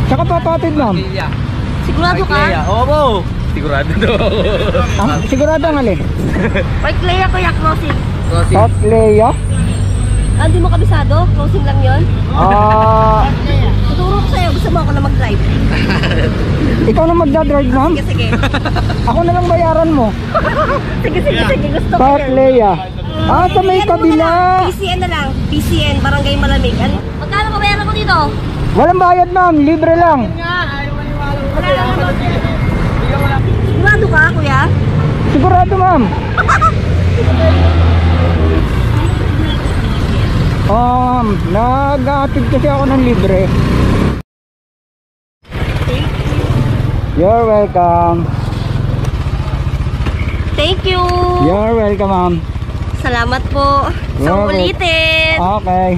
Tsaka papatid ma'am. Sigurado ka? Oo, sigurado daw. Sigurado ang alin? Park Lea kuya, crossing. Park Lea? Hindi mo kabisado? Crossing lang yun? Tuturo ko sa'yo, gusto mo ako na mag-drive? Ikaw na magdadrive ma'am? Sige, sige. Ako na lang bayaran mo. Sige, gusto ko Park yun. Lea. Sa may kabila. PCN na lang, PCN, Barangay Malamig. Magkano babayaran ko dito? Walang bayad ma'am, libre lang. Sigurado ka kuya? Sigurado ma'am. Nag-aatid kasi ako ng libre. You're welcome. Thank you. You're welcome ma'am. Salamat po. Sa ulitin. Okay.